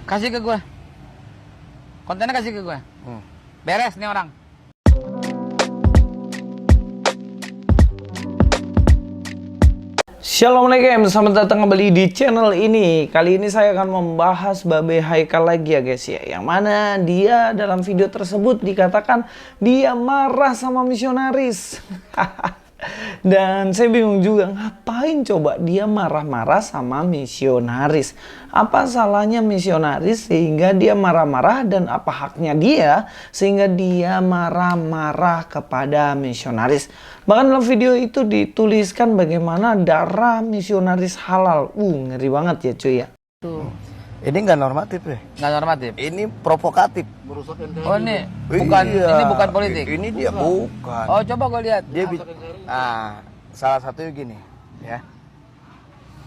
Kasih ke gue. Kontennya kasih ke gue. Beres nih orang. Assalamualaikum, selamat datang kembali di channel ini. Kali ini saya akan membahas Babe Haikal lagi ya guys ya. Yang mana dia dalam video tersebut dikatakan dia marah sama misionaris. Dan saya bingung juga, ngapain coba dia marah-marah sama misionaris? Apa salahnya misionaris sehingga dia marah-marah, dan apa haknya dia sehingga dia marah-marah kepada misionaris? Bahkan dalam video itu dituliskan bagaimana darah misionaris halal. Ngeri banget ya cuy ya. Tuh. Ini nggak normatif ya? Nggak normatif. Ini provokatif. Oh ini bukan, Iya. ini bukan politik. Ini dia bukan. Oh coba gue lihat. Dia salah satunya gini, ya.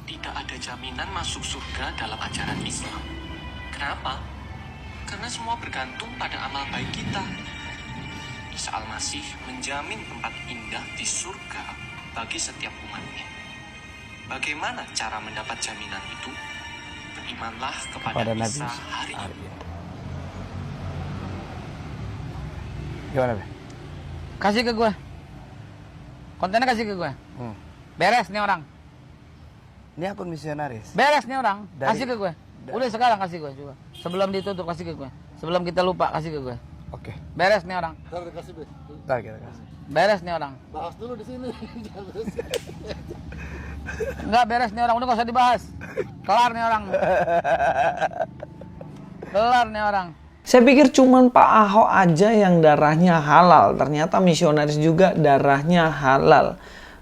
Tidak ada jaminan masuk surga dalam ajaran Islam. Kenapa? Karena semua bergantung pada amal baik kita. Isa Al-Masih menjamin tempat indah di surga bagi setiap umatnya. Bagaimana cara mendapat jaminan itu? Berimanlah kepada Nabi Isa hari ini. Gimana, Be? Kasih ke gue. Kontennya kasih ke gue. Beres nih orang. Ini akun misionaris. Beres nih orang. Dari- Kasih ke gue. Udah sekarang kasih gue juga. Sebelum ditutup kasih ke gue. Sebelum kita lupa kasih ke gue. Oke. Beres nih orang. Ntar kita kasih. Beres nih orang. Bahas dulu di sini. Enggak beres nih orang. Udah gak usah dibahas. Kelar nih orang. Kelar nih orang. Saya pikir cuman Pak Ahok aja yang darahnya halal. Ternyata misionaris juga darahnya halal.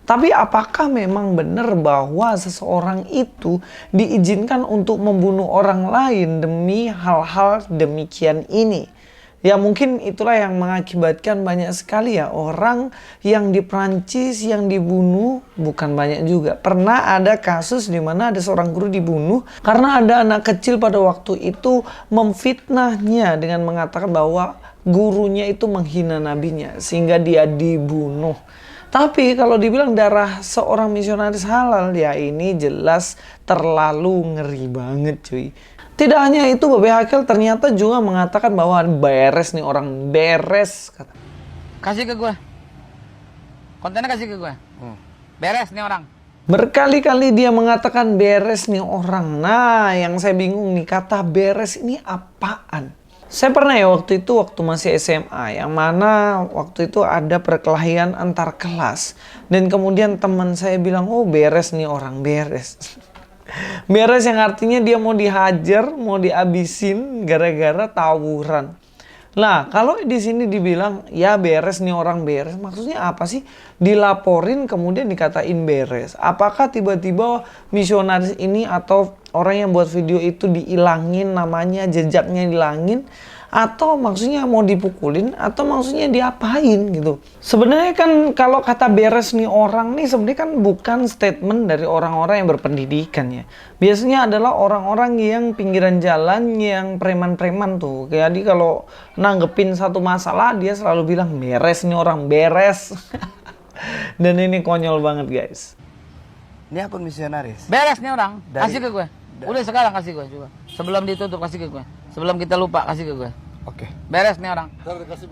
Tapi apakah memang benar bahwa seseorang itu diizinkan untuk membunuh orang lain demi hal-hal demikian ini? Ya mungkin itulah yang mengakibatkan banyak sekali ya orang yang di Prancis yang dibunuh, bukan banyak juga. Pernah ada kasus di mana ada seorang guru dibunuh karena ada anak kecil pada waktu itu memfitnahnya dengan mengatakan bahwa gurunya itu menghina nabinya sehingga dia dibunuh. Tapi kalau dibilang darah seorang misionaris halal, ya ini jelas terlalu ngeri banget cuy. Tidak hanya itu, Babe Haikal ternyata juga mengatakan bahwa beres nih orang, beres. Kasih ke gue. Kontennya kasih ke gue. Beres nih orang. Berkali-kali dia mengatakan beres nih orang. Nah, yang saya bingung nih, kata beres ini apaan? Saya pernah ya waktu masih SMA, yang mana waktu itu ada perkelahian antar kelas. Dan kemudian teman saya bilang, oh beres nih orang, beres. Beres yang artinya dia mau dihajar, mau dihabisin gara-gara tawuran. Nah, kalau di sini dibilang ya beres nih orang, beres, maksudnya apa sih? Dilaporin kemudian dikatain beres. Apakah tiba-tiba misionaris ini atau orang yang buat video itu diilangin namanya, jejaknya dilangin? Atau maksudnya mau dipukulin, atau maksudnya diapain gitu. Sebenarnya kan kalau kata beres nih orang nih sebenarnya kan bukan statement dari orang-orang yang berpendidikan ya. Biasanya adalah orang-orang yang pinggiran jalan, yang preman-preman tuh. Jadi kalau nanggepin satu masalah dia selalu bilang beres nih orang, beres. Dan ini konyol banget guys. Ini akun misionaris. Beres nih orang. Dari- Kasih ke gue. Udah sekarang kasih gue juga. Sebelum ditutup kasih ke gue. Sebelum kita lupa kasih ke gue. Oke. Beres nih orang. Ntar kita kasih.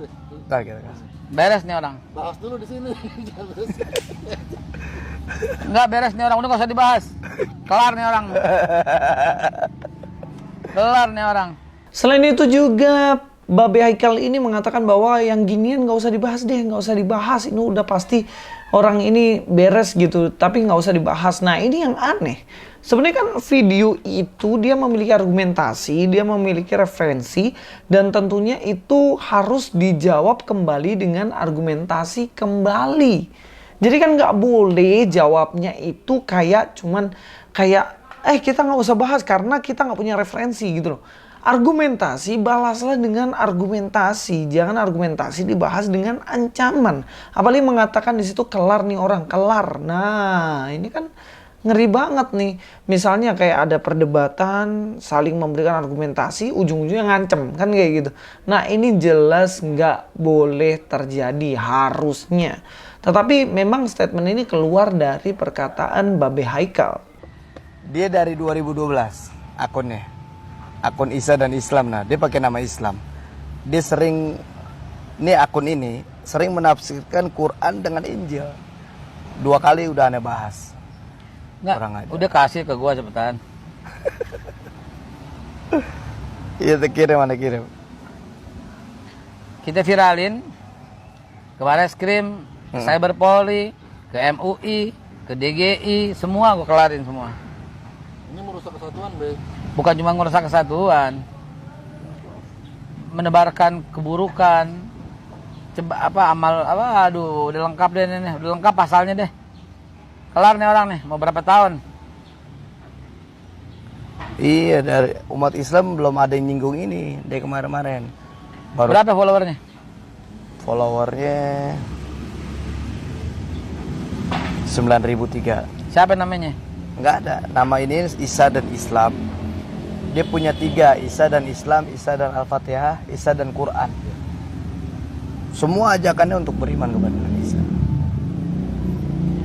Beres nih orang. Bahas dulu di sini. Enggak beres nih orang. Udah gak usah dibahas. Kelar nih orang. Kelar nih orang. Selain itu juga Babe Haikal ini mengatakan bahwa yang ginian nggak usah dibahas deh, nggak usah dibahas. Ini udah pasti orang ini beres gitu, tapi nggak usah dibahas. Nah ini yang aneh. Sebenarnya kan video itu dia memiliki argumentasi, dia memiliki referensi, dan tentunya itu harus dijawab kembali dengan argumentasi kembali. Jadi kan nggak boleh jawabnya itu kayak kita nggak usah bahas karena kita nggak punya referensi gitu loh. Argumentasi balaslah dengan argumentasi, jangan argumentasi dibahas dengan ancaman. Apalagi mengatakan di situ kelar nih orang, kelar. Nah ini kan ngeri banget nih. Misalnya kayak ada perdebatan, saling memberikan argumentasi, ujung-ujungnya ngancem, kan kayak gitu. Nah ini jelas nggak boleh terjadi harusnya. Tetapi memang statement ini keluar dari perkataan Babe Haikal. Dia dari 2012 akunnya. akun Isa dan Islam. Nah, dia pakai nama Islam. Dia sering, ini akun ini sering menafsirkan Quran dengan Injil. 2 kali udah aneh bahas. Nggak, Kurang aja. udah kasih ke gua cepetan. Iya, kirim, mana kirim. Kita viralin ke Bareskrim, ke Cyber Polri, ke MUI, ke DGI, semua gua kelarin semua. Ini merusak kesatuan, Be. Bukan cuma merusak kesatuan, menebarkan keburukan, coba aduh, udah lengkap deh nih, udah lengkap pasalnya deh. Kelar nih orang nih, mau berapa tahun? Iya, dari umat Islam belum ada yang nyinggung ini dari kemarin-kemarin. Baru Berapa followernya? followernya 9.003. Siapa namanya? Nggak ada. Nama ini Isa dan Islam. Dia punya 3, Isa dan Islam, Isa dan Al-Fatihah, Isa dan Quran. Semua ajakannya untuk beriman kepada Nabi Isa.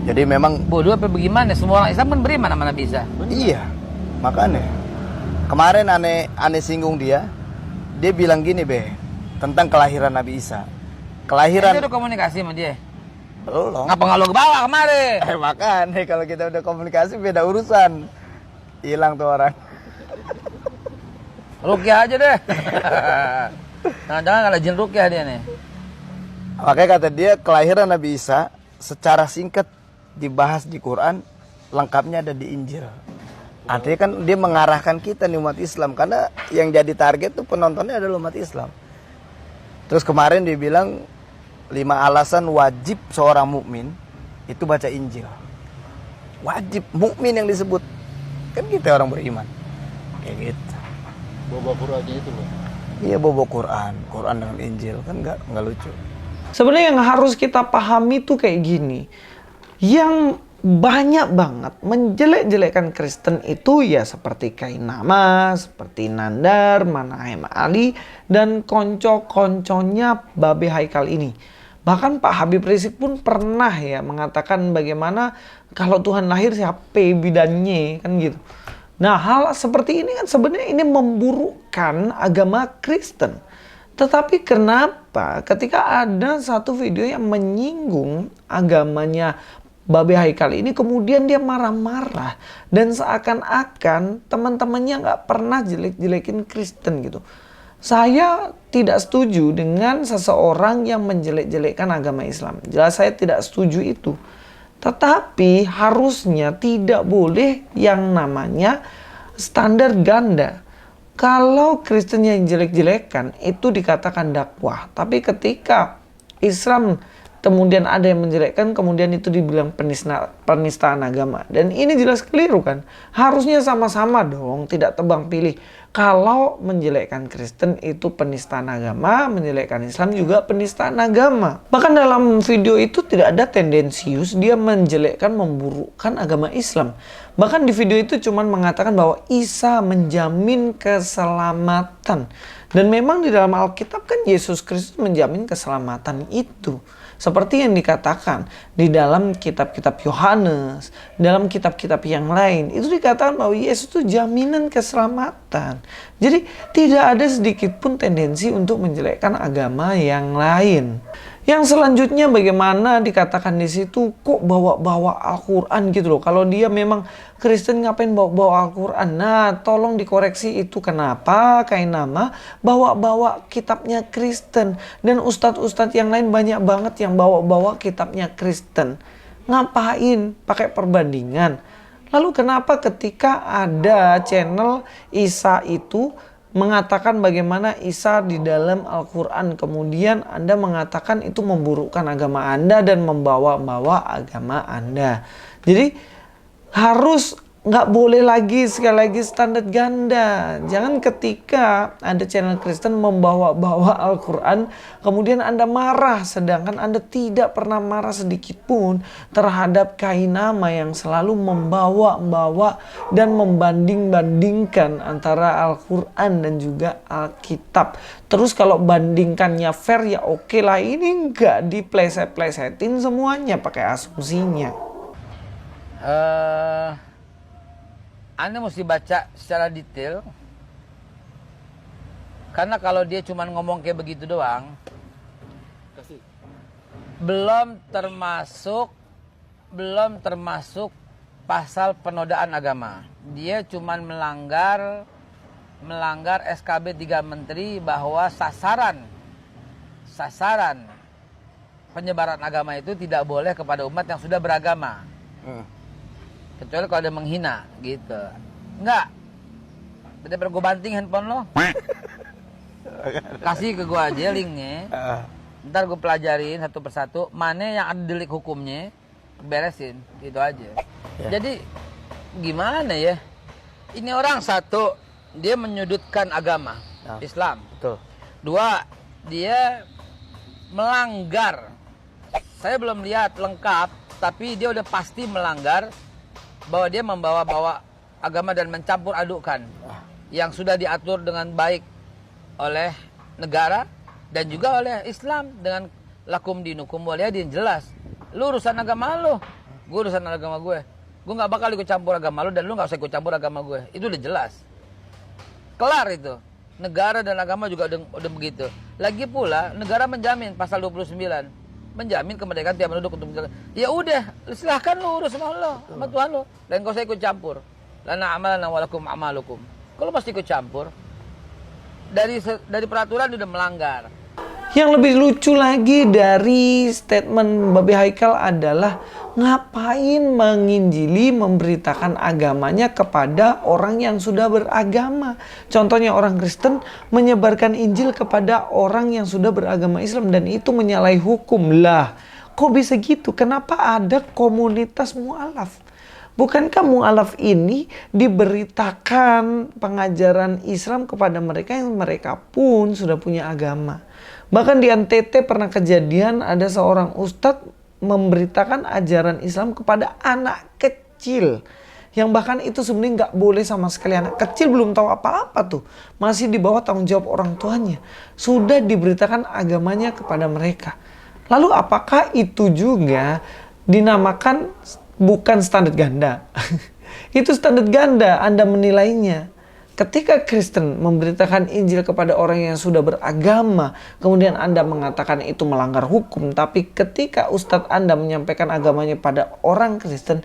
Jadi memang Bodoh apa bagaimana? Semua orang Islam kan beriman sama Nabi Isa. iya. Makanya kemarin aneh singgung dia bilang gini, Be, tentang kelahiran Nabi Isa. Kelahiran Itu udah komunikasi sama dia. belum. Ngapa nggak lo ke bawah kemarin? Makanya kalau kita udah komunikasi beda urusan. Hilang tuh orang. Rukyah aja deh. Jangan-jangan ada jin rukyah dia nih. Makanya kata dia kelahiran Nabi Isa secara singkat dibahas di Quran, lengkapnya ada di Injil. Artinya kan dia mengarahkan kita nih umat Islam, karena yang jadi target tuh penontonnya adalah umat Islam. Terus kemarin dia bilang 5 alasan wajib seorang mukmin itu baca Injil. Wajib, mukmin yang disebut. Kan kita orang beriman. Kayak gitu. Bawa Qurannya itu, Be. Iya, bobo Quran dengan Injil kan nggak lucu. Sebenarnya yang harus kita pahami tuh kayak gini. Yang banyak banget menjelek-jelekan Kristen itu ya seperti Kainama, seperti Nandar, Manahem Ali, dan konco-konconya Babe Haikal ini. Bahkan Pak Habib Rizik pun pernah ya mengatakan bagaimana kalau Tuhan lahir siapa bidannya, kan gitu. Nah, hal seperti ini kan sebenarnya ini memburukkan agama Kristen. Tetapi kenapa ketika ada satu video yang menyinggung agamanya Babe Haikal ini, kemudian dia marah-marah dan seakan-akan teman-temannya nggak pernah jelek-jelekin Kristen gitu. Saya tidak setuju dengan seseorang yang menjelek-jelekkan agama Islam. Jelas saya tidak setuju itu. Tetapi harusnya tidak boleh yang namanya standar ganda. Kalau Kristen yang jelek-jelekan itu dikatakan dakwah. Tapi ketika Islam kemudian ada yang menjelekkan, kemudian itu dibilang penistaan agama. Dan ini jelas keliru kan. Harusnya sama-sama dong, tidak tebang pilih. Kalau menjelekkan Kristen itu penistaan agama, menjelekkan Islam juga penistaan agama. Bahkan dalam video itu tidak ada tendensius dia menjelekkan, memburukkan agama Islam. Bahkan di video itu cuma mengatakan bahwa Isa menjamin keselamatan. Dan memang di dalam Alkitab kan Yesus Kristus menjamin keselamatan itu. Seperti yang dikatakan di dalam kitab-kitab Yohanes, dalam kitab-kitab yang lain, itu dikatakan bahwa Yesus itu jaminan keselamatan. Jadi tidak ada sedikit pun tendensi untuk menjelekkan agama yang lain. Yang selanjutnya bagaimana dikatakan di situ kok bawa-bawa Al-Quran gitu loh. Kalau dia memang Kristen ngapain bawa-bawa Al-Quran? Nah, tolong dikoreksi itu kenapa Kainama bawa-bawa kitabnya Kristen. Dan ustadz-ustadz yang lain banyak banget yang bawa-bawa kitabnya Kristen. Ngapain pakai perbandingan? Lalu kenapa ketika ada channel Isa itu mengatakan bagaimana Isa di dalam Al-Quran, kemudian Anda mengatakan itu memburukkan agama Anda dan membawa-bawa agama Anda. Jadi harus nggak boleh lagi, sekali lagi standar ganda. Jangan ketika ada channel Kristen membawa-bawa Al-Quran, kemudian Anda marah, sedangkan Anda tidak pernah marah sedikit pun terhadap Kainama yang selalu membawa-bawa dan membanding-bandingkan antara Al-Quran dan juga Alkitab. Terus kalau bandingkannya fair ya oke lah, ini nggak dipleset-plesetin semuanya pakai asumsinya. Anda mesti baca secara detail Karena kalau dia cuma ngomong kayak begitu doang, Kasih. belum termasuk pasal penodaan agama. Dia cuma melanggar SKB 3 Menteri bahwa sasaran penyebaran agama itu tidak boleh kepada umat yang sudah beragama. Kecuali kalau ada menghina gitu. Enggak. Daripada gue banting handphone lo. Kasih ke gue aja linknya. Ntar gue pelajarin satu persatu mana yang ada delik hukumnya, beresin gitu aja. Jadi gimana ya? Ini orang satu, dia menyudutkan agama Islam. Betul. Dua, dia melanggar. Saya belum lihat lengkap, tapi dia udah pasti melanggar bahwa dia membawa-bawa agama dan mencampur adukkan yang sudah diatur dengan baik oleh negara dan juga oleh Islam dengan lakum dinukum waliyadin. Jelas, lu urusan agama lu, gue urusan agama gue. Gue nggak bakal ikut campur agama lu dan lu nggak usah ikut campur agama gue. Itu udah jelas, kelar itu. Negara dan agama juga udah begitu. Lagi pula negara menjamin pasal 29 menjamin kemerdekaan tiap penduduk untuk menjalankan. Ya udah, silahkan lu urus sama Allah, sama Tuhan lu, dan kau saya ikut campur. Lana amalana walakum amalukum. Kalau pasti ikut campur, dari peraturan udah melanggar. Yang lebih lucu lagi dari statement Babe Haikal adalah ngapain menginjili, memberitakan agamanya kepada orang yang sudah beragama. Contohnya orang Kristen menyebarkan Injil kepada orang yang sudah beragama Islam dan itu menyalahi hukum. Lah, kok bisa gitu? Kenapa ada komunitas mu'alaf? Bukankah mu'alaf ini diberitakan pengajaran Islam kepada mereka yang mereka pun sudah punya agama? Bahkan di NTT pernah kejadian ada seorang ustadz memberitakan ajaran Islam kepada anak kecil. Yang bahkan itu sebenarnya nggak boleh sama sekali. Anak kecil belum tahu apa-apa tuh. Masih di bawah tanggung jawab orang tuanya. Sudah diberitakan agamanya kepada mereka. Lalu apakah itu juga dinamakan bukan standar ganda? Itu standar ganda, Anda menilainya. Ketika Kristen memberitakan Injil kepada orang yang sudah beragama, kemudian Anda mengatakan itu melanggar hukum, tapi ketika Ustadz Anda menyampaikan agamanya pada orang Kristen,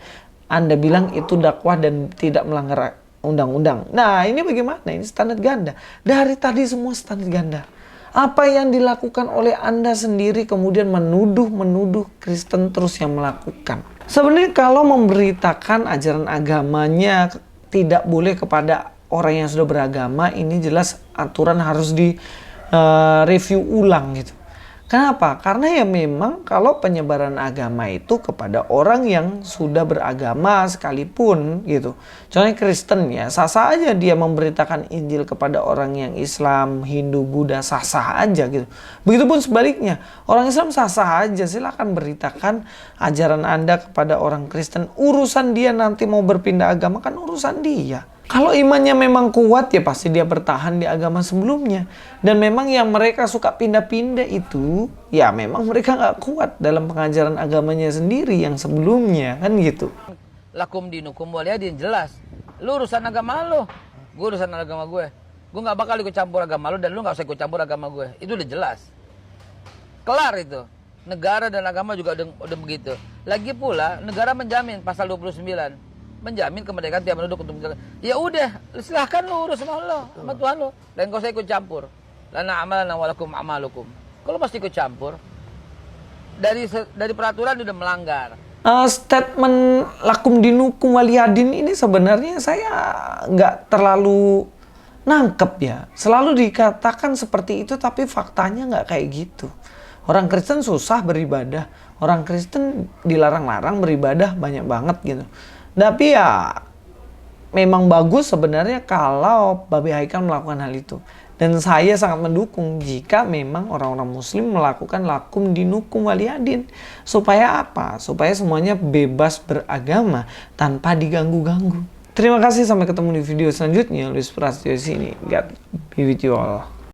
Anda bilang itu dakwah dan tidak melanggar undang-undang. Nah, ini bagaimana? Ini standar ganda. Dari tadi semua standar ganda. Apa yang dilakukan oleh Anda sendiri kemudian menuduh Kristen terus yang melakukan. Sebenarnya kalau memberitakan ajaran agamanya tidak boleh kepada orang yang sudah beragama, ini jelas aturan harus di review ulang gitu. Kenapa? Karena ya memang kalau penyebaran agama itu kepada orang yang sudah beragama sekalipun gitu. Contohnya Kristen ya, sah-sah aja dia memberitakan Injil kepada orang yang Islam, Hindu, Buddha, sah-sah aja gitu. Begitupun sebaliknya, orang Islam sah-sah aja, silakan beritakan ajaran Anda kepada orang Kristen. Urusan dia nanti mau berpindah agama kan urusan dia. Kalau imannya memang kuat ya pasti dia bertahan di agama sebelumnya. Dan memang yang mereka suka pindah-pindah itu ya memang mereka nggak kuat dalam pengajaran agamanya sendiri yang sebelumnya kan gitu. Lakum dinukum waliyadin, jelas. Lu urusan agama lu, gue urusan agama gue. Gue nggak bakal ikut campur agama lu dan lu nggak usah ikut campur agama gue. Itu udah jelas, kelar itu. Negara dan agama juga udah begitu. Lagi pula negara menjamin pasal 29 menjamin kemerdekaan tiap penduduk untuk menjalankan. Ya udah, silahkan lu urus sama Allah, sama Tuhan lu, dan kau saya ikut campur. Lana amalana walakum amalukum. Kalau pasti ikut campur, dari peraturan udah melanggar. Statement lakum dinukum waliyadin ini sebenarnya saya nggak terlalu nangkep ya. Selalu dikatakan seperti itu tapi faktanya nggak kayak gitu. Orang Kristen susah beribadah, orang Kristen dilarang-larang beribadah banyak banget gitu. Tapi ya memang bagus sebenarnya kalau Babe Haikal melakukan hal itu. Dan saya sangat mendukung jika memang orang-orang muslim melakukan lakum dinukum waliyadin. Supaya apa? Supaya semuanya bebas beragama tanpa diganggu-ganggu. Terima kasih, sampai ketemu di video selanjutnya. Luis Prasetyo sini. God be with you all.